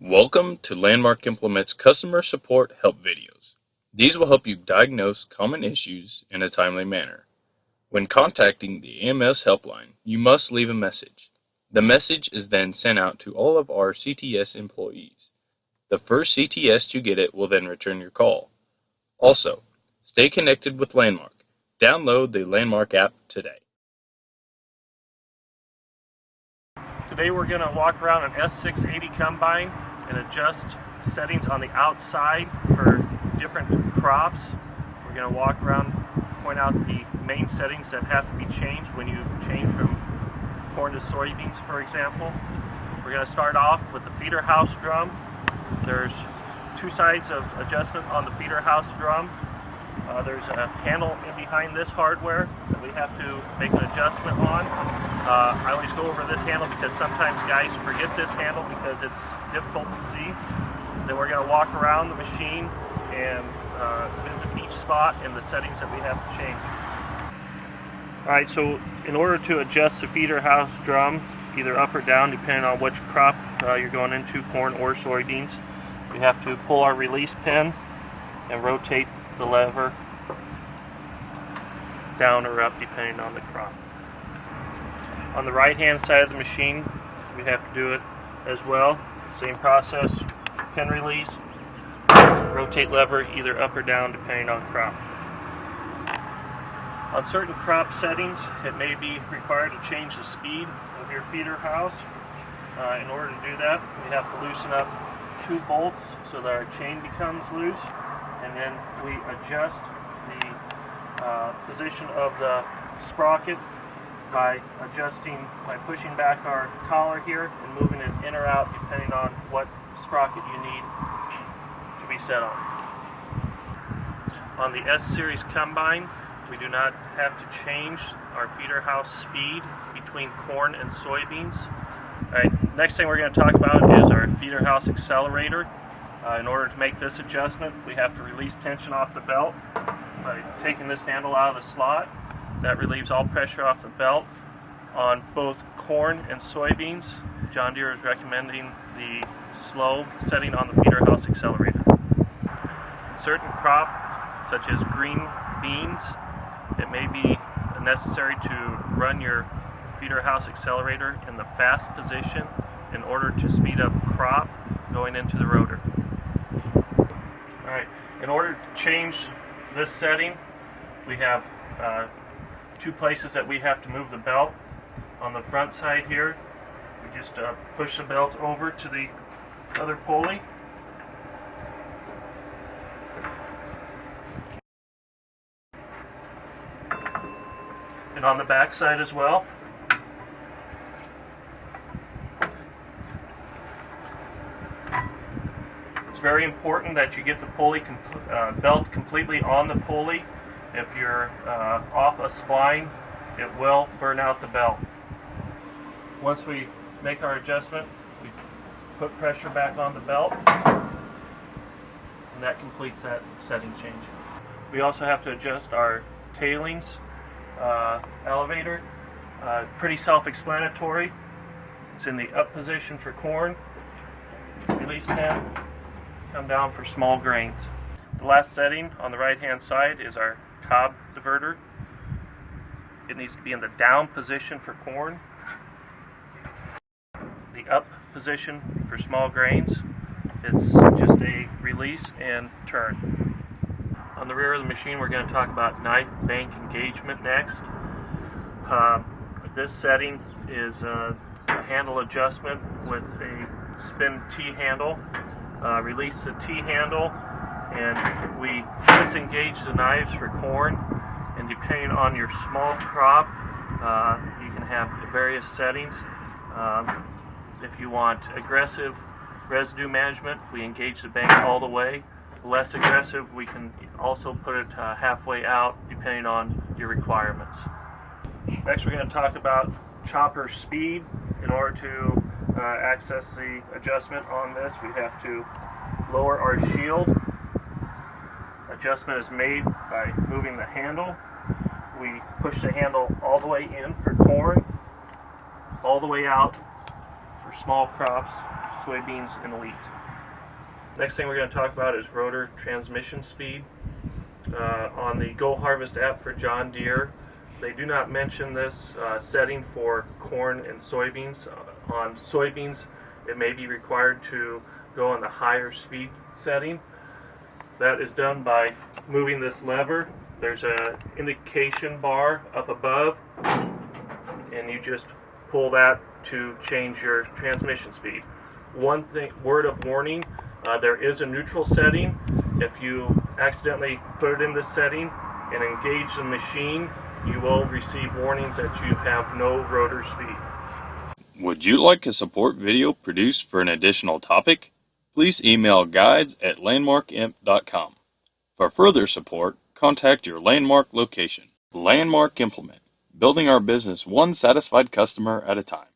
Welcome to Landmark Implement's customer support help videos. These will help you diagnose common issues in a timely manner. When contacting the AMS helpline, you must leave a message. The message is then sent out to all of our CTS employees. The first CTS to get it will then return your call. Also, stay connected with Landmark. Download the Landmark app today. Today we're going to walk around an S680 combine and adjust settings on the outside for different crops. We're going to walk around, point out the main settings that have to be changed when you change from corn to soybeans, for example. We're going to start off with the feeder house drum. There's two sides of adjustment on the feeder house drum. There's a handle in behind this hardware that we have to make an adjustment on. I always go over this handle because sometimes guys forget this handle because it's difficult to see. Then we're going to walk around the machine and visit each spot and the settings that we have to change. Alright, so in order to adjust the feeder house drum, either up or down depending on which crop you're going into, corn or soybeans, we have to pull our release pin and rotate the lever down or up depending on the crop. On the right hand side of the machine we have to do it as well. Same process, pin release, rotate lever either up or down depending on crop. On certain crop settings it may be required to change the speed of your feeder house. In order to do that we have to loosen up two bolts so that our chain becomes loose, and then we adjust the position of the sprocket by pushing back our collar here and moving it in or out depending on what sprocket you need to be set on. On the S-Series combine, we do not have to change our feeder house speed between corn and soybeans. Alright, next thing we're going to talk about is our feeder house accelerator. In order to make this adjustment, we have to release tension off the belt by taking this handle out of the slot. That relieves all pressure off the belt. On both corn and soybeans, John Deere is recommending the slow setting on the feeder house accelerator. In certain crops, such as green beans, it may be necessary to run your feeder house accelerator in the fast position in order to speed up crop going into the rotor. Alright, in order to change this setting, we have two places that we have to move the belt. On the front side here, we just push the belt over to the other pulley. And on the back side as well. It's very important that you get the pulley belt completely on the pulley. If you're off a spline, it will burn out the belt. Once we make our adjustment, we put pressure back on the belt, and that completes that setting change. We also have to adjust our tailings elevator. Pretty self-explanatory. It's in the up position for corn, release pin, come down for small grains. The last setting on the right hand side is our cob diverter. It needs to be in the down position for corn, the up position for small grains. It's just a release and turn. On the rear of the machine we're going to talk about knife bank engagement next. This setting is a handle adjustment with a spin T-handle. Release the T-handle and we disengage the knives for corn, and depending on your small crop you can have various settings. If you want aggressive residue management, we engage the bank all the way. Less aggressive, we can also put it halfway out depending on your requirements. Next we're going to talk about chopper speed. In order to access the adjustment on this, we have to lower our shield. Adjustment is made by moving the handle. We push the handle all the way in for corn, all the way out for small crops soybeans and wheat. Next thing we're going to talk about is rotor transmission speed. On the Go Harvest app for John Deere, they do not mention this setting for corn and soybeans. On soybeans, it may be required to go on the higher speed setting. That is done by moving this lever. There's an indication bar up above, and you just pull that to change your transmission speed. One word of warning, there is a neutral setting. If you accidentally put it in this setting and engage the machine, you will receive warnings that you have no rotor speed. Would you like a support video produced for an additional topic? Please email guides@landmarkimp.com. For further support, contact your Landmark location. Landmark Implement, building our business one satisfied customer at a time.